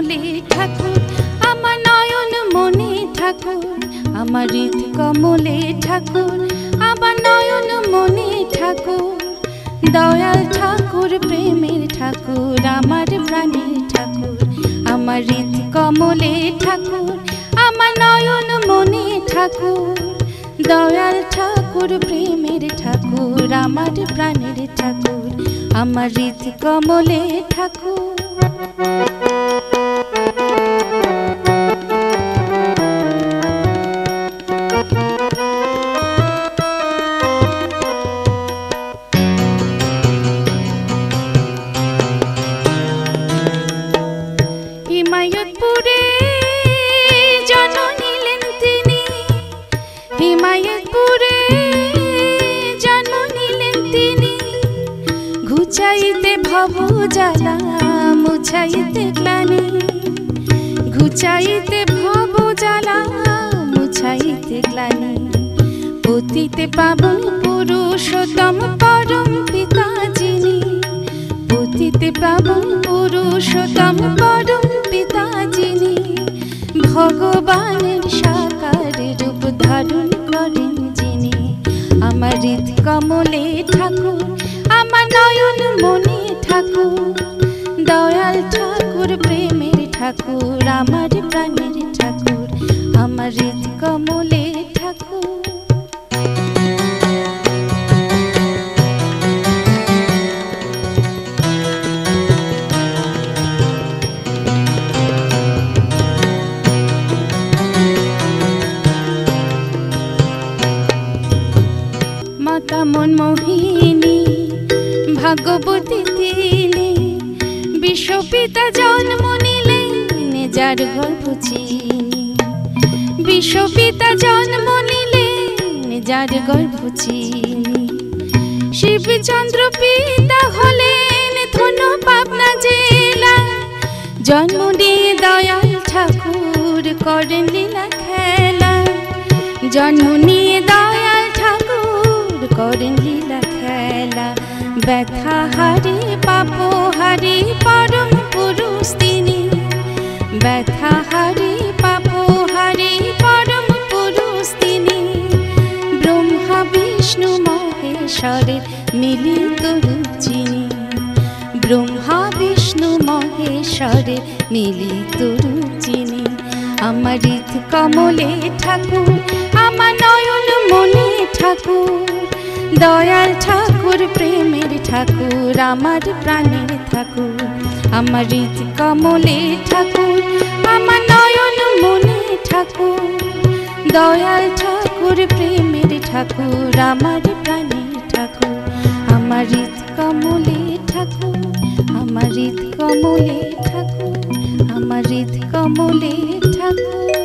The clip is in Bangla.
কমলে ঠাকুর আমার নয়ন মনে ঠাকুর আমার হৃদ কমলে ঠাকুর আমার নয়ন মনে ঠাকুর দয়াল ঠাকুর প্রেমের ঠাকুর আমার প্রাণের ঠাকুর আমার হৃদ কমলে ঠাকুর আমার নয়ন মনে ঠাকুর দয়াল ঠাকুর প্রেমের ঠাকুর আমার প্রাণের ঠাকুর আমার হৃদ কমলে ঠাকুর হিমায়তপুরে জন্ম নিলেন তিনি হিমায়তপুরে জন্ম নিলেন তিনি ঘুচাইতে ভব জ্বালা মুছাইতে গ্লানি ঘুচাইতে ভব জ্বালা মুছাইতে গ্লানি পতিতে পাবন পুরুষোত্তম পরম পিতা যিনি পতিতে পাবন পুরুষোত্তম পরম পিতা যিনি ভগবানের সাকার রূপ ধারণ করেন যিনি আমার হৃদ কমলে ঠাকুর আমার নয়ন মনে ঠাকুর দয়াল ঠাকুর প্রেমের ঠাকুর আমার প্রাণের ঠাকুর আমার হৃদ কমলে ঠাকুর মাতা মনমোহিনী ভাগবতী তিনি বিশ্বপিতা জন্ম নিলেন যার গর্ভ চিনি বিশ্বপিতা জন্ম নিলেন যার গর্ভ চিনি শিবচন্দ্র পিতা হলেন ধনু পাবনা জেলা জন্ম নিয়ে দয়াল ঠাকুর করেন লীলা খেলা জন্ম নিয়ে দয়াল ঠাকুর করেন লীলা খেলা ব্যথা হারি পাপ হারি পরম পুরুষ তিনি ব্যথা হারি পাপ হারি পরম পুরুষ তিনি ব্রহ্মা বিষ্ণু মহেশ্বরের মিলিত রূপ যিনি ব্রহ্মা বিষ্ণু মহেশ্বরের মিলিত রূপ যিনি আমার হৃদ কমলে ঠাকুর আমার নয়ন মনে ঠাকুর দয়াল ঠাকুর প্রেমের ঠাকুর আমার প্রাণের ঠাকুর আমার হৃদ কমলে ঠাকুর আমার নয়ন মনে ঠাকুর দয়াল ঠাকুর প্রেমের ঠাকুর আমার প্রাণের ঠাকুর আমার হৃদ কমলে ঠাকুর আমার হৃদ কমলে ঠাকুর আমার হৃদ কমলে ঠাকুর।